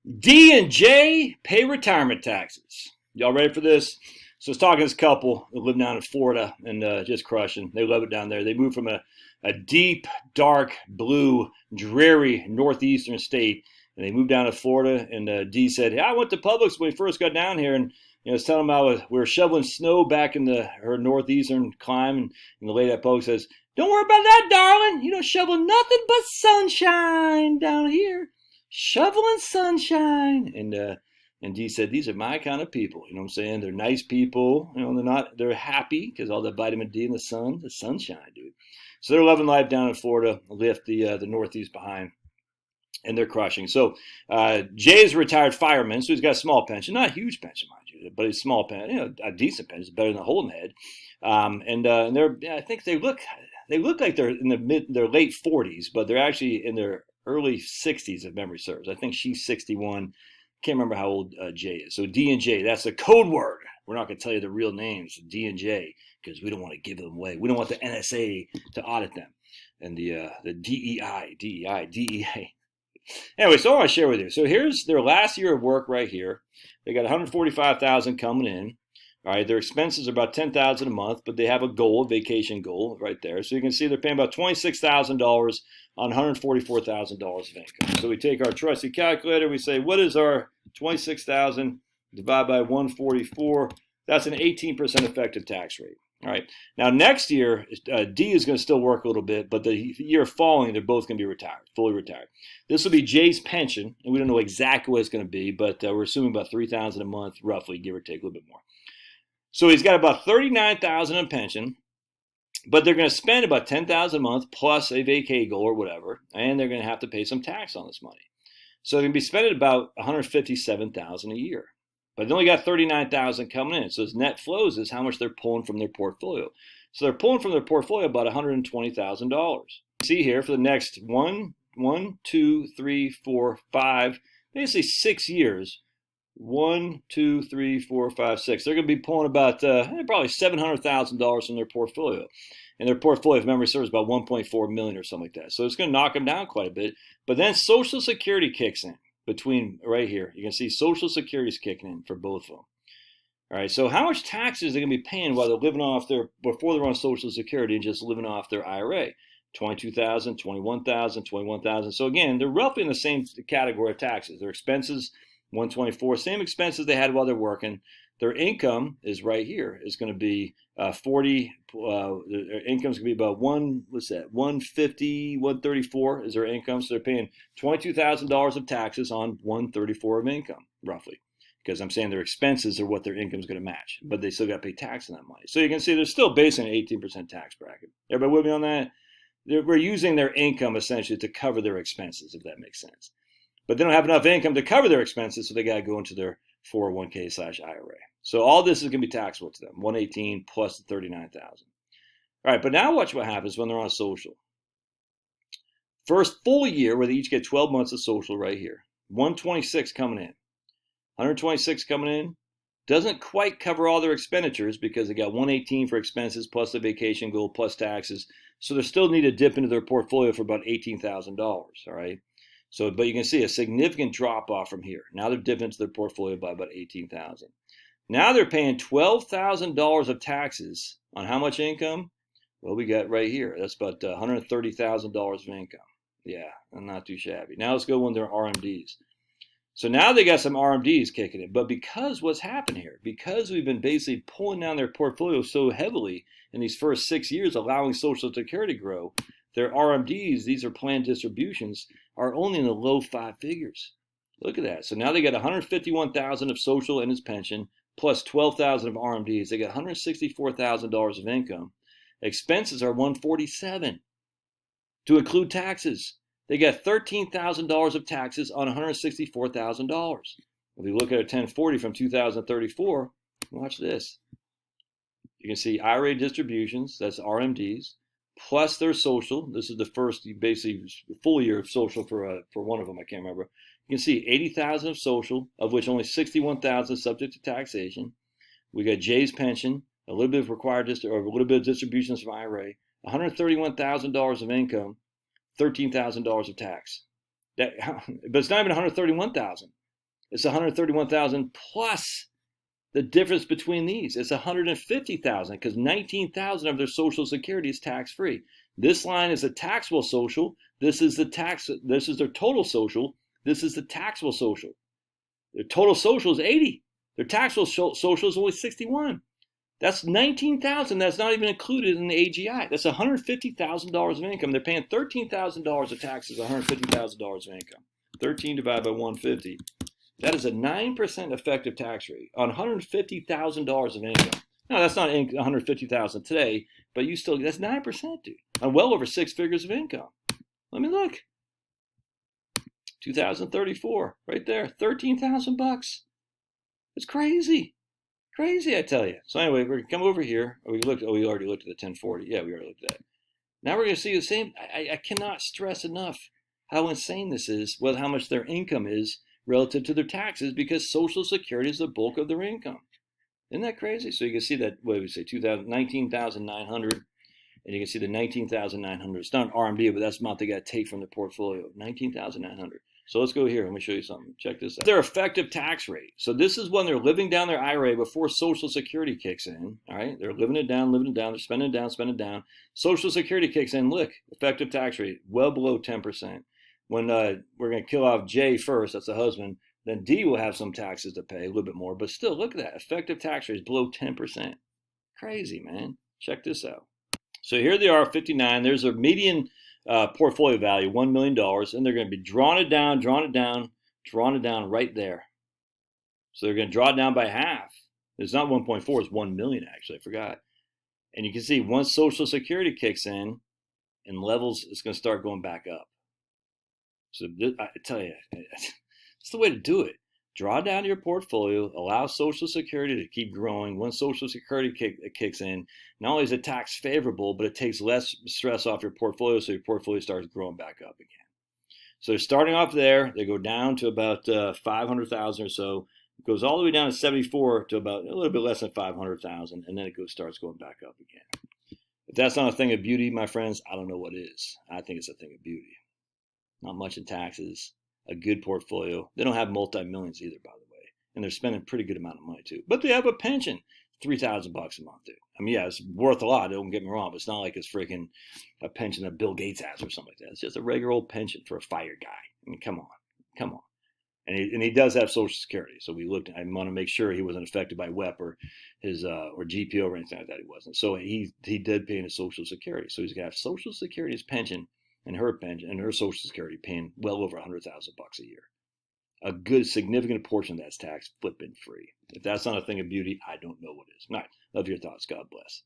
D and J pay retirement taxes. Y'all ready for this? So I was talking to this couple who live down in Florida and just crushing. They love it down there. They moved from a deep, dark blue, dreary northeastern state, and they moved down to Florida. And D said, "Yeah, I went to Publix when we first got down here, and I was telling them we were shoveling snow back in her northeastern climb, and the lady at Publix says, 'Don't worry about that, darling. You don't shovel nothing but sunshine down here.' Shoveling sunshine." And Dee said, "These are my kind of people." You know what I'm saying? They're nice people. You know, they're happy because all the vitamin D in the sunshine, dude. So they're loving life down in Florida, left the Northeast behind, and they're crushing. So Jay is a retired fireman, so he's got a small pension, not a huge pension, mind you, but a small pension, a decent pension, better than a hole in the head. And they're, I think they look like they're in their late 40s, but they're actually in their early 60s, if memory serves. I think she's 61. Can't remember how old Jay is. So D and J, that's a code word. We're not going to tell you the real names, D and J, because we don't want to give them away. We don't want the NSA to audit them, and the DEA. Anyway, so I want to share with you. So here's their last year of work right here. They got 145,000 coming in. All right, their expenses are about 10,000 a month, but they have a goal, a vacation goal, right there. So you can see they're paying about $26,000 on $144,000 of income. So we take our trusty calculator. We say, what is our 26,000 divided by 144? That's an 18% effective tax rate. All right. Now next year, D is going to still work a little bit, but the year following, they're both going to be retired, fully retired. This will be Jay's pension, and we don't know exactly what it's going to be, but we're assuming about $3,000 a month, roughly, give or take a little bit more. So he's got about $39,000 in pension, but they're going to spend about $10,000 a month plus a vacay goal or whatever, and they're going to have to pay some tax on this money. So they're going to be spending about $157,000 a year, but they only got $39,000 coming in. So his net flows is how much they're pulling from their portfolio. So they're pulling from their portfolio about $120,000. See here for the next one, two, three, four, five, basically 6 years. 1, 2, 3, 4, 5, 6. They're going to be pulling about probably $700,000 from their portfolio, and their portfolio, if memory serves, about 1.4 million or something like that. So it's going to knock them down quite a bit. But then Social Security kicks in between right here. You can see Social Security is kicking in for both of them. All right. So how much taxes are they going to be paying while they're living off before they're on Social Security and just living off their IRA? 22,000, 21,000, 21,000. So again, they're roughly in the same category of taxes. Their expenses, 124, same expenses they had while they're working. Their income is right here. It's going to be 40. Their income is going to be about 150, 134 is their income. So they're paying $22,000 of taxes on 134 of income, roughly, because I'm saying their expenses are what their income is going to match, but they still got to pay tax on that money. So you can see they're still basing an 18% tax bracket. Everybody with me on that? We're using their income essentially to cover their expenses, if that makes sense. But they don't have enough income to cover their expenses, so they got to go into their 401k/IRA. So all this is going to be taxable to them, 118 plus the 39,000. All right, but now watch what happens when they're on social. First full year where they each get 12 months of social right here. 126 coming in. 126 coming in. Doesn't quite cover all their expenditures because they got 118 for expenses plus the vacation goal plus taxes. So they still need to dip into their portfolio for about $18,000, all right? So, but you can see a significant drop off from here. Now they're dipping into their portfolio by about $18,000. Now they're paying $12,000 of taxes on how much income? Well, we got right here. That's about $130,000 of income. Yeah, not too shabby. Now let's go on their RMDs. So now they got some RMDs kicking in. But because what's happened here, because we've been basically pulling down their portfolio so heavily in these first 6 years, allowing Social Security to grow, their RMDs, these are planned distributions, are only in the low 5 figures. Look at that. So now they got $151,000 of social in his pension, plus $12,000 of RMDs. They got $164,000 of income. Expenses are $147,000 to include taxes. They got $13,000 of taxes on $164,000. If we look at a 1040 from 2034, watch this. You can see IRA distributions, that's RMDs, plus their social. This is the first basically full year of social for one of them. I can't remember. You can see 80,000 of social, of which only 61,000 is subject to taxation. We got Jay's pension, a little bit of a little bit of distributions from IRA, $131,000 of income, $13,000 of tax. But it's not even $131,000. It's 131,000 plus the difference between these. It's 150,000 because 19,000 of their Social Security is tax-free. This line is a taxable social. This is their total social. This is the taxable social. Their total social is 80. Their taxable social is only 61. That's 19,000. That's not even included in the AGI. That's $150,000 of income. They're paying $13,000 of taxes, $150,000 of income. 13 divided by 150. That is a 9% effective tax rate on $150,000 of income. Now, that's not $150,000 today, but that's 9%, dude, on well over 6 figures of income. Let me look. 2034, right there, $13,000. It's crazy. Crazy, I tell you. So anyway, we're going to come over here. We already looked at the 1040. Yeah, we already looked at that. Now we're going to see the same. I cannot stress enough how insane this is with how much their income is relative to their taxes, because Social Security is the bulk of their income. Isn't that crazy? So you can see that, what did we say, 19,900, and you can see the 19,900. It's not an RMD, but that's the amount they got to take from the portfolio, 19,900. So let's go here. Let me show you something. Check this out. Their effective tax rate. So this is when they're living down their IRA before Social Security kicks in. All right, they're living it down. They're spending it down. Social Security kicks in. Look, effective tax rate well below 10%. When we're going to kill off J first, that's the husband, then D will have some taxes to pay, a little bit more. But still, look at that. Effective tax rate is below 10%. Crazy, man. Check this out. So here they are, 59. There's a median portfolio value, $1 million. And they're going to be drawing it down right there. So they're going to draw it down by half. It's not 1.4, it's 1 million, actually. I forgot. And you can see once Social Security kicks in and levels, it's going to start going back up. So I tell you, it's the way to do it. Draw down your portfolio, allow Social Security to keep growing. Once Social Security kicks in, not only is it tax favorable, but it takes less stress off your portfolio, so your portfolio starts growing back up again. So they're starting off there. They go down to about 500,000 or so. It goes all the way down to 74 to about a little bit less than 500,000, and then it starts going back up again. If that's not a thing of beauty, my friends, I don't know what is. I think it's a thing of beauty. Not much in taxes, a good portfolio. They don't have multi-millions either, by the way. And they're spending a pretty good amount of money, too. But they have a pension, $3,000 a month, dude. I mean, yeah, it's worth a lot, don't get me wrong, but it's not like it's freaking a pension that Bill Gates has or something like that. It's just a regular old pension for a fired guy. I mean, come on. And he does have Social Security. So we looked, I want to make sure he wasn't affected by WEP or his or GPO or anything like that. He wasn't. So he did pay into Social Security. So he's got to have Social Security's pension and her pension and her Social Security paying well over $100,000 a year. A good significant portion of that's tax flipping free. If that's not a thing of beauty, I don't know what is. All right, love your thoughts. God bless.